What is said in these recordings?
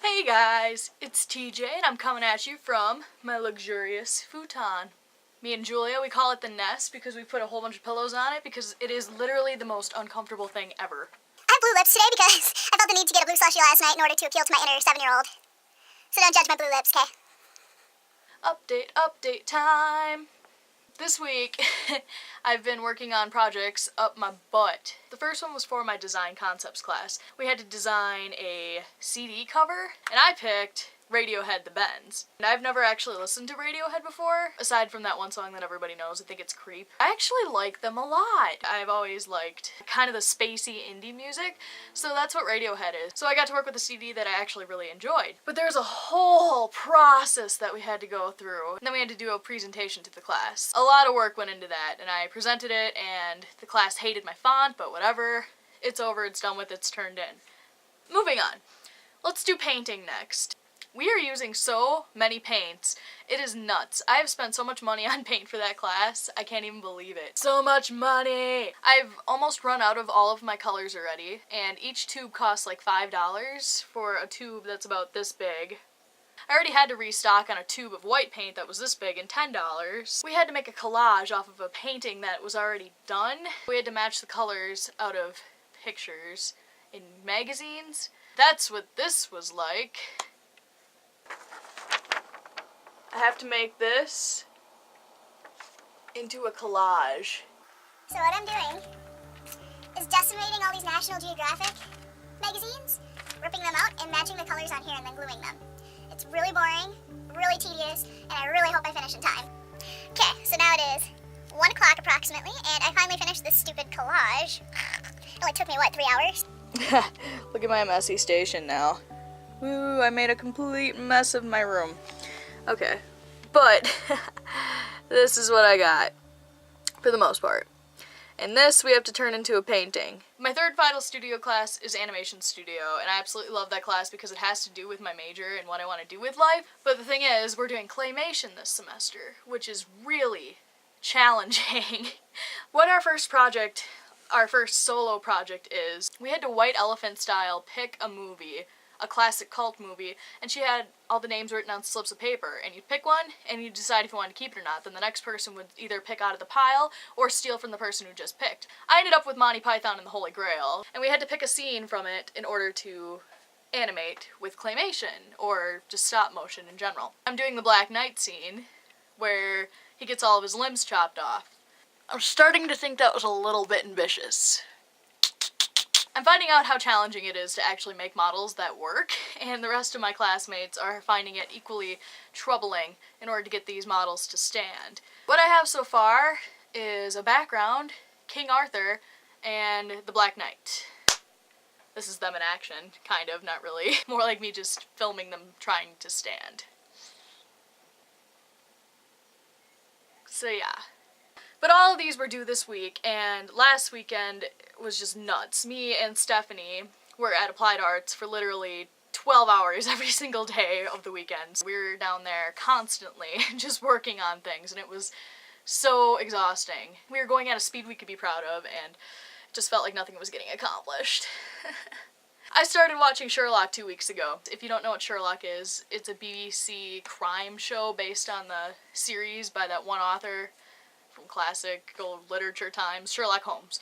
Hey guys, it's TJ and I'm coming at you from my luxurious futon. Me and Julia, we call it the nest because we put a whole bunch of pillows on it because it is literally the most uncomfortable thing ever. I have blue lips today because I felt the need to get a blue slushie last night in order to appeal to my inner 7-year-old. So don't judge my blue lips, okay? Update time. This week, I've been working on projects up my butt. The first one was for my design concepts class. We had to design a CD cover, and I picked Radiohead The Bends. And I've never actually listened to Radiohead before, aside from that one song that everybody knows, I think it's Creep. I actually like them a lot. I've always liked kind of the spacey indie music, so that's what Radiohead is. So I got to work with a CD that I actually really enjoyed. But there's a whole process that we had to go through, and then we had to do a presentation to the class. A lot of work went into that, and I presented it, and the class hated my font, but whatever. It's over, it's done with, it's turned in. Moving on. Let's do painting next. We are using so many paints. It is nuts. I have spent so much money on paint for that class. I can't even believe it. So much money! I've almost run out of all of my colors already, and each tube costs like $5 for a tube that's about this big. I already had to restock on a tube of white paint that was this big and $10. We had to make a collage off of a painting that was already done. We had to match the colors out of pictures in magazines. That's what this was like. I have to make this into a collage. So what I'm doing is decimating all these National Geographic magazines, ripping them out and matching the colors on here and then gluing them. It's really boring, really tedious, and I really hope I finish in time. Okay, so now it is 1 o'clock approximately, and I finally finished this stupid collage. It only took me, what, 3 hours? Look at my messy station now. Ooh, I made a complete mess of my room. Okay, but this is what I got, for the most part. And this we have to turn into a painting. My third final studio class is animation studio, and I absolutely love that class because it has to do with my major and what I want to do with life. But the thing is, we're doing claymation this semester, which is really challenging. What our first solo project is, we had to white elephant style pick a movie, a classic cult movie, and she had all the names written on slips of paper, and you'd pick one, and you'd decide if you wanted to keep it or not. Then the next person would either pick out of the pile, or steal from the person who just picked. I ended up with Monty Python and the Holy Grail, and we had to pick a scene from it in order to animate with claymation, or just stop motion in general. I'm doing the Black Knight scene, where he gets all of his limbs chopped off. I'm starting to think that was a little bit ambitious. I'm finding out how challenging it is to actually make models that work, and the rest of my classmates are finding it equally troubling in order to get these models to stand. What I have so far is a background, King Arthur, and the Black Knight. This is them in action, kind of, not really. More like me just filming them trying to stand. So yeah. But all of these were due this week, and last weekend was just nuts. Me and Stephanie were at Applied Arts for literally 12 hours every single day of the weekends. We were down there constantly, just working on things, and it was so exhausting. We were going at a speed we could be proud of, and it just felt like nothing was getting accomplished. I started watching Sherlock 2 weeks ago. If you don't know what Sherlock is, it's a BBC crime show based on the series by that one author from classical literature times, Sherlock Holmes.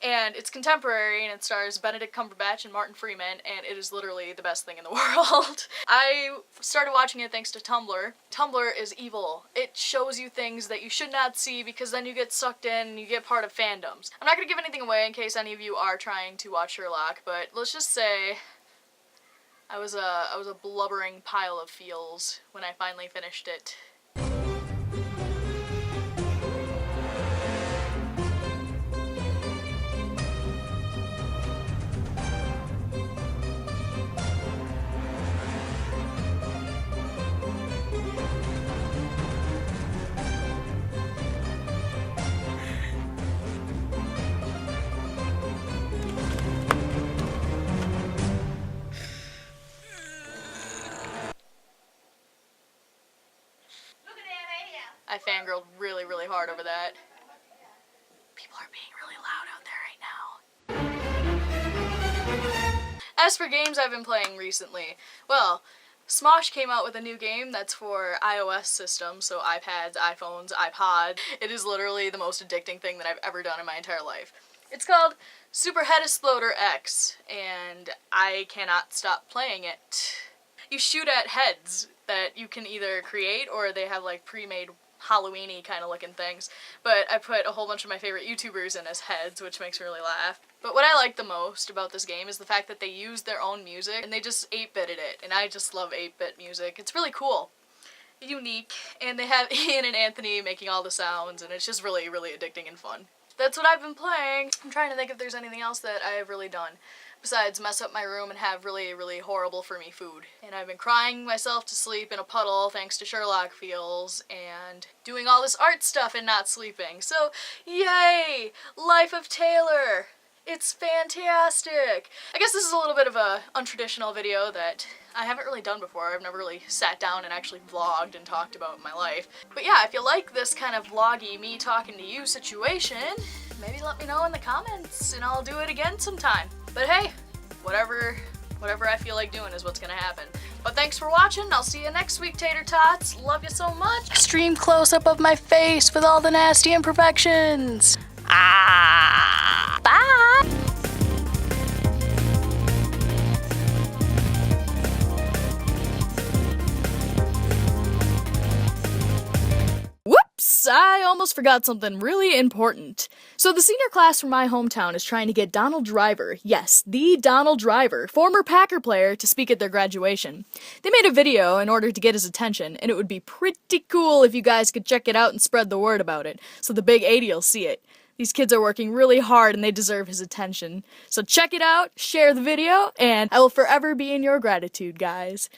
And it's contemporary, and it stars Benedict Cumberbatch and Martin Freeman, and it is literally the best thing in the world. I started watching it thanks to Tumblr. Tumblr is evil. It shows you things that you should not see because then you get sucked in and you get part of fandoms. I'm not going to give anything away in case any of you are trying to watch Sherlock, but let's just say I was a blubbering pile of feels when I finally finished it. I fangirled really, really hard over that. People are being really loud out there right now. As for games I've been playing recently, well, Smosh came out with a new game that's for iOS systems, so iPads, iPhones, iPod. It is literally the most addicting thing that I've ever done in my entire life. It's called Super Head Exploder X, and I cannot stop playing it. You shoot at heads that you can either create or they have like pre-made Halloween-y kind of looking things, but I put a whole bunch of my favorite YouTubers in as heads, which makes me really laugh. But what I like the most about this game is the fact that they use their own music, and they just 8-bitted it, and I just love 8-bit music. It's really cool, unique, and they have Ian and Anthony making all the sounds, and it's just really, really addicting and fun. That's what I've been playing. I'm trying to think if there's anything else that I have really done besides mess up my room and have really, really horrible for me food. And I've been crying myself to sleep in a puddle thanks to Sherlock feels and doing all this art stuff and not sleeping. So, yay! Life of Taylor! It's fantastic! I guess this is a little bit of a untraditional video that I haven't really done before. I've never really sat down and actually vlogged and talked about my life. But yeah, if you like this kind of vloggy, me talking to you situation, maybe let me know in the comments and I'll do it again sometime. But hey, whatever I feel like doing is what's gonna happen. But thanks for watching. I'll see you next week, Tater Tots. Love you so much. Extreme close-up of my face with all the nasty imperfections. Bye! Whoops! I almost forgot something really important. So the senior class from my hometown is trying to get Donald Driver, yes, the Donald Driver, former Packer player, to speak at their graduation. They made a video in order to get his attention, and it would be pretty cool if you guys could check it out and spread the word about it, so the big 80 will see it. These kids are working really hard and they deserve his attention. So check it out, share the video, and I will forever be in your gratitude, guys.